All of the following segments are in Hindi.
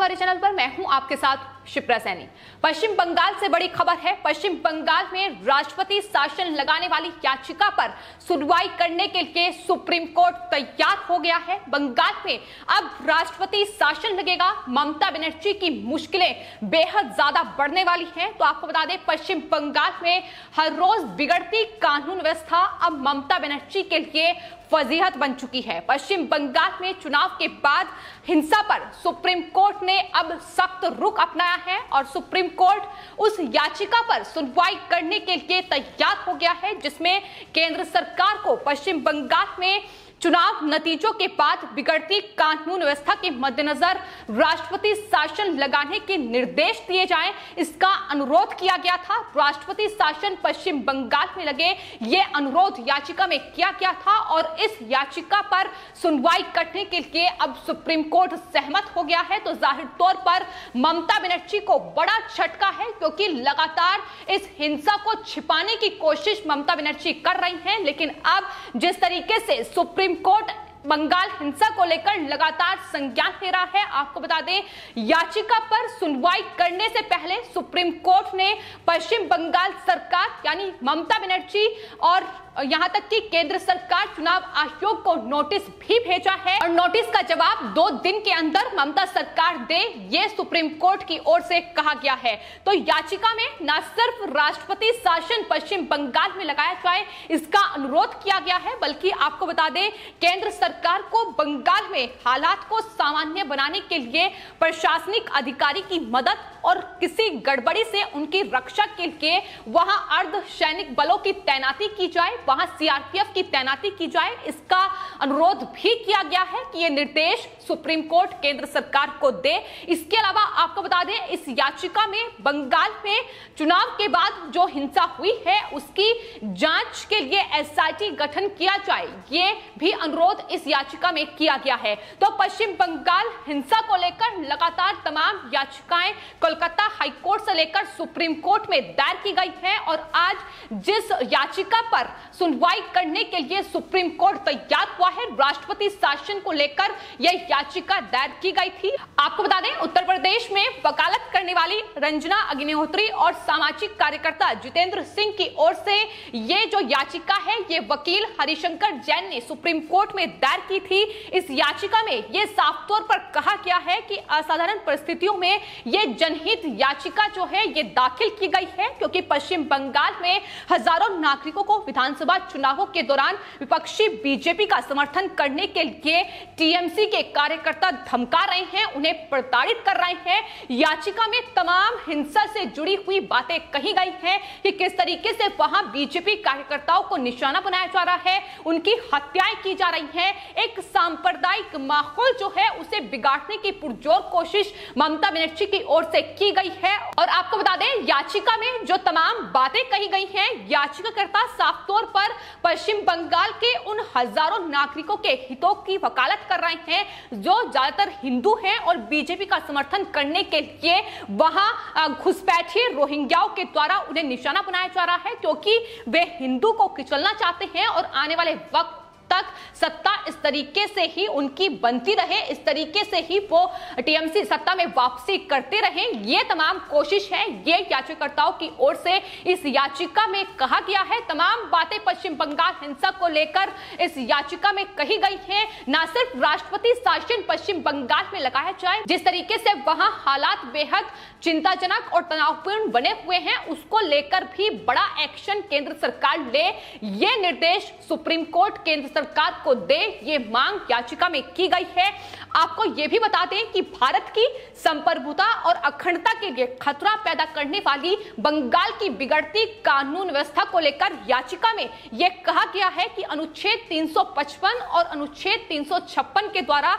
हमारे चैनल पर। मैं हूं आपके साथ शिप्रा सैनी। पश्चिम बंगाल से बड़ी खबर है। पश्चिम बंगाल में राष्ट्रपति शासन लगाने वाली याचिका पर सुनवाई करने के लिए सुप्रीम कोर्ट तैयार हो गया है। बंगाल में अब राष्ट्रपति शासन लगेगा। ममता बनर्जी की मुश्किलें बेहद ज्यादा बढ़ने वाली हैं। तो आपको बता दें, पश्चिम बंगाल में हर रोज बिगड़ती कानून व्यवस्था अब ममता बनर्जी के लिए फजीहत बन चुकी है। पश्चिम बंगाल में चुनाव के बाद हिंसा पर सुप्रीम कोर्ट ने अब सख्त रुख अपनाया है और सुप्रीम कोर्ट उस याचिका पर सुनवाई करने के लिए तैयार हो गया है, जिसमें केंद्र सरकार को पश्चिम बंगाल में चुनाव नतीजों के बाद बिगड़ती कानून व्यवस्था के मद्देनजर राष्ट्रपति शासन लगाने के निर्देश दिए जाएं, इसका अनुरोध किया गया था। राष्ट्रपति शासन पश्चिम बंगाल में लगे, ये अनुरोध याचिका में किया गया था और इस याचिका पर सुनवाई करने के लिए अब सुप्रीम कोर्ट सहमत हो गया है। तो जाहिर तौर पर ममता बनर्जी को बड़ा झटका है, क्योंकि लगातार इस हिंसा को छिपाने की कोशिश ममता बनर्जी कर रही हैं। लेकिन अब जिस तरीके से सुप्रीम कोर्ट बंगाल हिंसा को लेकर लगातार संज्ञान ले रहा है, आपको बता दें, याचिका पर सुनवाई करने से पहले सुप्रीम कोर्ट ने पश्चिम बंगाल सरकार यानी ममता बनर्जी और यहां तक कि केंद्र सरकार चुनाव आयोग को नोटिस भी भेजा है और नोटिस का जवाब 2 दिन के अंदर ममता सरकार दे, ये सुप्रीम कोर्ट की ओर से कहा गया है। तो याचिका में न सिर्फ राष्ट्रपति शासन पश्चिम बंगाल में लगाया जाए, इसका अनुरोध किया गया है, बल्कि आपको बता दें, केंद्र सरकार को बंगाल में हालात को सामान्य बनाने के लिए प्रशासनिक अधिकारी की मदद और किसी गड़बड़ी से उनकी रक्षा के लिए वहां अर्धसैनिक बलों की तैनाती की जाए, वहां सीआरपीएफ की तैनाती की जाए, इसका अनुरोध भी किया गया है कि यह निर्देश सुप्रीम कोर्ट केंद्र सरकार को दे। इसके अलावा आपको बता दें, इस याचिका में बंगाल में चुनाव के बाद जो हिंसा हुई है उसकी जांच के लिए एसआईटी गठन किया जाए, ये भी अनुरोध इस याचिका में किया गया है। तो पश्चिम बंगाल हिंसा को लेकर लगातार तमाम याचिकाएं कोलकाता हाईकोर्ट से लेकर सुप्रीम कोर्ट में दायर की गई है और आज जिस याचिका पर सुनवाई करने के लिए सुप्रीम कोर्ट तैयार हुआ है, राष्ट्रपति शासन को लेकर यह याचिका दायर की गई थी। आपको बता दें, उत्तर प्रदेश में वकालत करने वाली रंजना अग्निहोत्री और सामाजिक कार्यकर्ता जितेंद्र सिंह की ओर से ये जो याचिका है, ये वकील हरिशंकर जैन ने सुप्रीम कोर्ट में दायर की थी। इस याचिका में यह साफ तौर पर कहा गया है कि असाधारण परिस्थितियों में यह जनहित याचिका जो है ये दाखिल की गई है, क्योंकि पश्चिम बंगाल में हजारों नागरिकों को विधानसभा चुनावों के दौरान विपक्षी बीजेपी का समर्थन करने के लिए टीएमसी के कार्यकर्ता धमका रहे हैं, उन्हें प्रताड़ित कर रहे हैं। याचिका में तमाम हिंसा से जुड़ी हुई बातें कही गई हैं कि किस तरीके से वहां बीजेपी कार्यकर्ताओं को निशाना बनाया जा रहा है, उनकी हत्याएं की जा रही हैं, एक सांप्रदायिक माहौल जो है उसे बिगाड़ने की पुरजोर कोशिश ममता बनर्जी की ओर से की गई है। और आपको बता दें, याचिका में जो तमाम बातें कही गई हैं, याचिकाकर्ता साफ तौर पर पश्चिम बंगाल के उन हजारों नागरिकों के हितों की वकालत कर रहे हैं जो ज्यादातर हिंदू हैं और बीजेपी का समर्थन करने के लिए वहां घुसपैठिए रोहिंग्याओं के द्वारा उन्हें निशाना बनाया जा रहा है, क्योंकि वे हिंदू को कुचलना चाहते हैं और आने वाले वक्त तक सत्ता इस तरीके से ही उनकी बनती रहे, इस तरीके से ही वो टीएमसी सत्ता में वापसी करते रहें, ये तमाम कोशिश है, ये याचिकाकर्ताओं की ओर से इस याचिका में कहा गया है। तमाम बातें पश्चिम बंगाल हिंसा को लेकर इस याचिका में कही गई हैं। न सिर्फ राष्ट्रपति शासन पश्चिम बंगाल में लगाया जाए, जिस तरीके से वहां हालात बेहद चिंताजनक और तनावपूर्ण बने हुए हैं, उसको लेकर भी बड़ा एक्शन केंद्र सरकार ले, ये निर्देश सुप्रीम कोर्ट केंद्र सरकार को दे, ये मांग याचिका में की गई है। आपको यह भी बता दें कि भारत की संप्रभुता और अखंडता के लिए खतरा पैदा करने वाली बंगाल की बिगड़ती कानून व्यवस्था को लेकर याचिका में यह कहा गया है कि अनुच्छेद 355 और अनुच्छेद 356 के द्वारा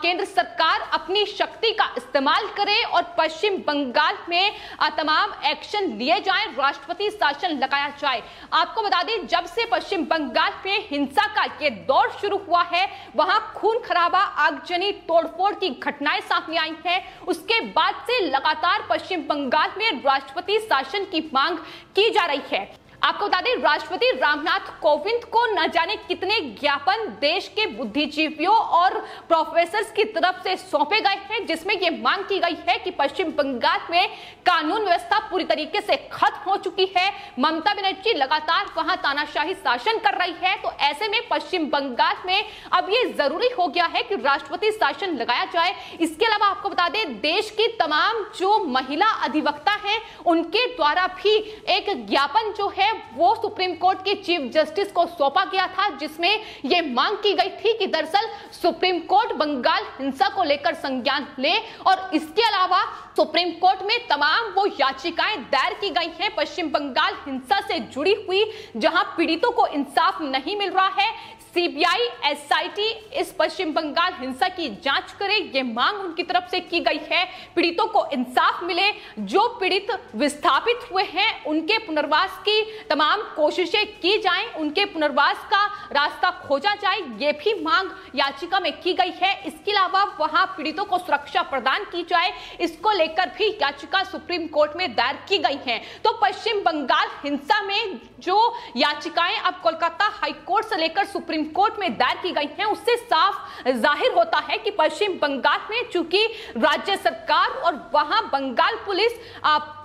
केंद्र सरकार अपनी शक्ति का इस्तेमाल करे और पश्चिम बंगाल में तमाम एक्शन लिए जाएं, राष्ट्रपति शासन लगाया जाए। आपको बता दें, जब से पश्चिम बंगाल में हिंसा का ये दौर शुरू हुआ है, वहां खून खराबा, आगजनी, तोड़फोड़ की घटनाएं सामने आई हैं। उसके बाद से लगातार पश्चिम बंगाल में राष्ट्रपति शासन की मांग की जा रही है। आपको बता दें, राष्ट्रपति रामनाथ कोविंद को न जाने कितने ज्ञापन देश के बुद्धिजीवियों और प्रोफेसर्स की तरफ से सौंपे गए हैं, जिसमें यह मांग की गई है कि पश्चिम बंगाल में कानून व्यवस्था पूरी तरीके से खत्म हो चुकी है। ममता बनर्जी लगातार वहां तानाशाही शासन कर रही है, तो ऐसे में पश्चिम बंगाल में अब यह जरूरी हो गया है कि राष्ट्रपति शासन लगाया जाए। इसके अलावा आपको बता दें, देश की तमाम जो महिला अधिवक्ता हैं उनके द्वारा भी एक ज्ञापन जो है वो सुप्रीम कोर्ट के चीफ जस्टिस को सौंपा गया था, जिसमें यह मांग की गई थी कि दरअसल सुप्रीम कोर्ट बंगाल हिंसा को लेकर संज्ञान ले, और इसके अलावा सुप्रीम कोर्ट में तमाम वो याचिकाएं दायर की गई हैं पश्चिम बंगाल हिंसा से जुड़ी हुई, जहां पीड़ितों को इंसाफ नहीं मिल रहा है। सीबीआई, एसआईटी इस पश्चिम बंगाल हिंसा की जांच करे, ये मांग उनकी तरफ से की गई है। पीड़ितों को इंसाफ मिले, जो पीड़ित विस्थापित हुए हैं उनके पुनर्वास की तमाम कोशिशें की जाएं, उनके पुनर्वास का रास्ता खोजा जाए, ये भी मांग याचिका में की गई है। इसके अलावा वहां पीड़ितों को सुरक्षा प्रदान की जाए, इसको लेकर भी याचिका सुप्रीम कोर्ट में दायर की गई है। तो पश्चिम बंगाल हिंसा में जो याचिकाएं अब कोलकाता हाईकोर्ट से लेकर सुप्रीम कोर्ट में दायर की गई हैं, उससे साफ जाहिर होता है कि पश्चिम बंगाल में चूंकि राज्य सरकार और वहां बंगाल पुलिस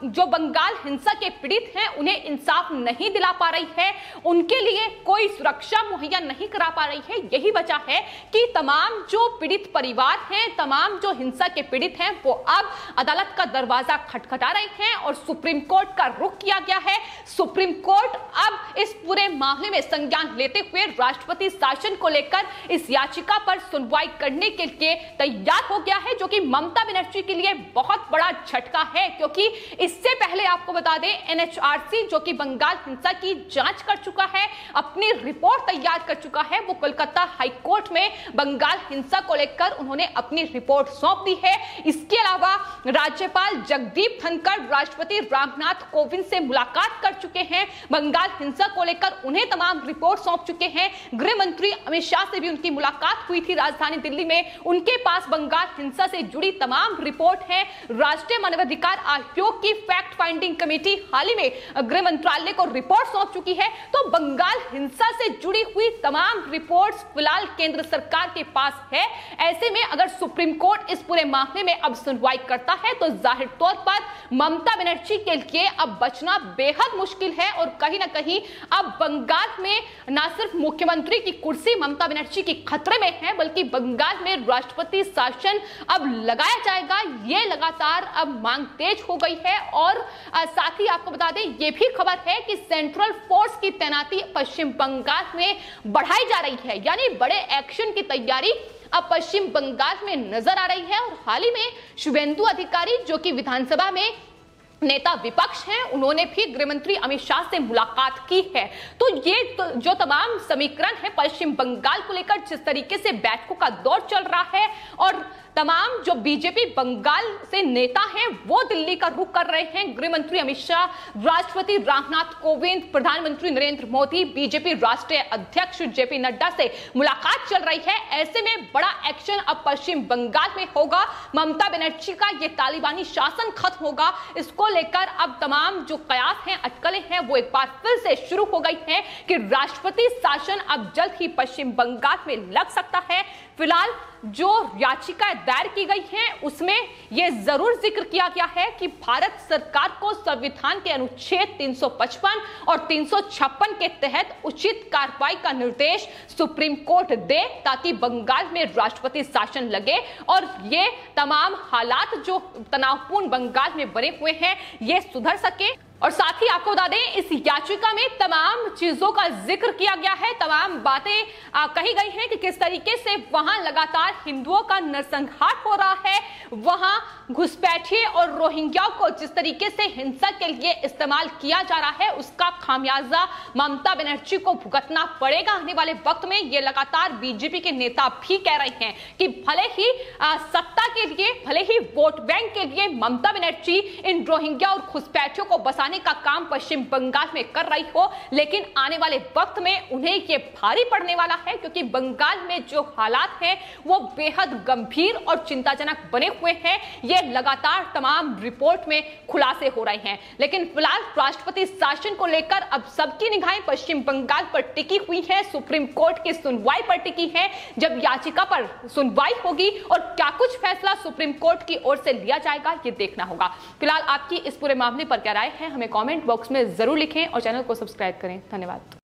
जो बंगाल हिंसा के पीड़ित हैं उन्हें इंसाफ नहीं दिला पा रही है, उनके लिए कोई सुरक्षा मुहैया नहीं करा पा रही है। यही वजह है कि तमाम जो पीड़ित परिवार हैं, तमाम जो हिंसा के पीड़ित हैं, वो अब अदालत का दरवाजा खटखटा रहे हैं और सुप्रीम कोर्ट का रुख किया गया है। सुप्रीम कोर्ट अब इस पूरे मामले में संज्ञान लेते हुए राष्ट्रपति शासन को लेकर इस याचिका पर सुनवाई करने के लिए तैयार हो गया है, जो कि ममता बनर्जी के लिए बहुत बड़ा झटका है, क्योंकि इससे पहले आपको बता दें एनएचआरसी जो कि बंगाल हिंसा की जांच कर चुका है, अपनी रिपोर्ट तैयार कर चुका है। वो कोलकाता हाईकोर्ट में बंगाल हिंसा को लेकर उन्होंने अपनी रिपोर्ट सौंप दी है। इसके अलावा राज्यपाल जगदीप धनखड़ राष्ट्रपति रामनाथ कोविंद से मुलाकात कर चुके हैं, बंगाल हिंसा को लेकर उन्हें तमाम रिपोर्ट सौंप चुके हैं। गृह मंत्री अमित शाह से भी उनकी मुलाकात हुई थी राजधानी दिल्ली में, उनके पास बंगाल हिंसा से जुड़ी तमाम रिपोर्ट है। राष्ट्रीय मानवाधिकार आयोग की फैक्ट फाइंडिंग कमेटी हाल ही में गृह मंत्रालय को रिपोर्ट सौंप चुकी है। तो बंगाल हिंसा से जुड़ी हुई तमाम रिपोर्ट्स फिलहाल केंद्र सरकार के पास है। ऐसे में अगर सुप्रीम कोर्ट इस पूरे मामले में अब सुनवाई करता है तो जाहिर तौर पर ममता बनर्जी के लिए अब बचना बेहद मुश्किल है, और कहीं ना कहीं अब बंगाल में न सिर्फ मुख्यमंत्री की कुर्सी ममता बनर्जी की खतरे में है, बल्कि बंगाल में राष्ट्रपति शासन अब लगाया जाएगा, ये लगातार अब मांग तेज हो गई है। और साथ ही आपको बता दें ये भी खबर है कि सेंट्रल फोर्स की तैनाती पश्चिम बंगाल में बढ़ाई जा रही है, यानी बड़े एक्शन की तैयारी अब पश्चिम बंगाल में नजर आ रही है। और हाल ही में शुभेंदु अधिकारी जो कि विधानसभा में नेता विपक्ष हैं, उन्होंने भी गृह मंत्री अमित शाह से मुलाकात की है। तो ये जो तमाम समीकरण है पश्चिम बंगाल को लेकर, जिस तरीके से बैठकों का दौर चल रहा है और तमाम जो बीजेपी बंगाल से नेता हैं वो दिल्ली का रुख कर रहे हैं, गृह मंत्री अमित शाह, राष्ट्रपति रामनाथ कोविंद, प्रधानमंत्री नरेंद्र मोदी, बीजेपी राष्ट्रीय अध्यक्ष जेपी नड्डा से मुलाकात चल रही है। ऐसे में बड़ा एक्शन अब पश्चिम बंगाल में होगा। ममता बनर्जी का ये तालिबानी शासन खत्म होगा, इसको लेकर अब तमाम जो कयास हैं, अटकलें हैं, वो एक बार फिर से शुरू हो गई हैं कि राष्ट्रपति शासन अब जल्द ही पश्चिम बंगाल में लग सकता है। फिलहाल जो याचिका दायर की गई है उसमें यह जरूर जिक्र किया गया है कि भारत सरकार को संविधान के अनुच्छेद 355 और 356 के तहत उचित कार्रवाई का निर्देश सुप्रीम कोर्ट दे, ताकि बंगाल में राष्ट्रपति शासन लगे और ये तमाम हालात जो तनावपूर्ण बंगाल में बने हुए हैं ये सुधर सके। और साथ ही आपको बता दें इस याचिका में तमाम चीजों का जिक्र किया गया है, तमाम बातें कही गई हैं कि किस तरीके से वहां लगातार हिंदुओं का नरसंहार हो रहा है, वहां घुसपैठिए और रोहिंग्याओं को जिस तरीके से हिंसा के लिए इस्तेमाल किया जा रहा है उसका खामियाजा ममता बनर्जी को भुगतना पड़ेगा आने वाले वक्त में। ये लगातार बीजेपी के नेता भी कह रहे हैं कि भले ही सत्ता के लिए, भले ही वोट बैंक के लिए ममता बनर्जी इन रोहिंग्या और घुसपैठियों को बसाने लगाने का काम पश्चिम बंगाल में कर रही हो, लेकिन आने वाले वक्त में उन्हें ये भारी पड़ने वाला है, क्योंकि बंगाल में जो हालात हैं वो बेहद गंभीर और चिंताजनक बने हुए हैं। ये लगातार तमाम रिपोर्ट में खुलासे हो रहे हैं। लेकिन फिलहाल राष्ट्रपति शासन को लेकर अब सबकी निगाहें पश्चिम बंगाल पर टिकी हुई है, सुप्रीम कोर्ट की सुनवाई पर टिकी है। जब याचिका पर सुनवाई होगी और क्या कुछ फैसला सुप्रीम कोर्ट की ओर से लिया जाएगा, ये देखना होगा। फिलहाल आपकी इस पूरे मामले पर क्या राय है, हमें कमेंट बॉक्स में जरूर लिखें और चैनल को सब्सक्राइब करें। धन्यवाद।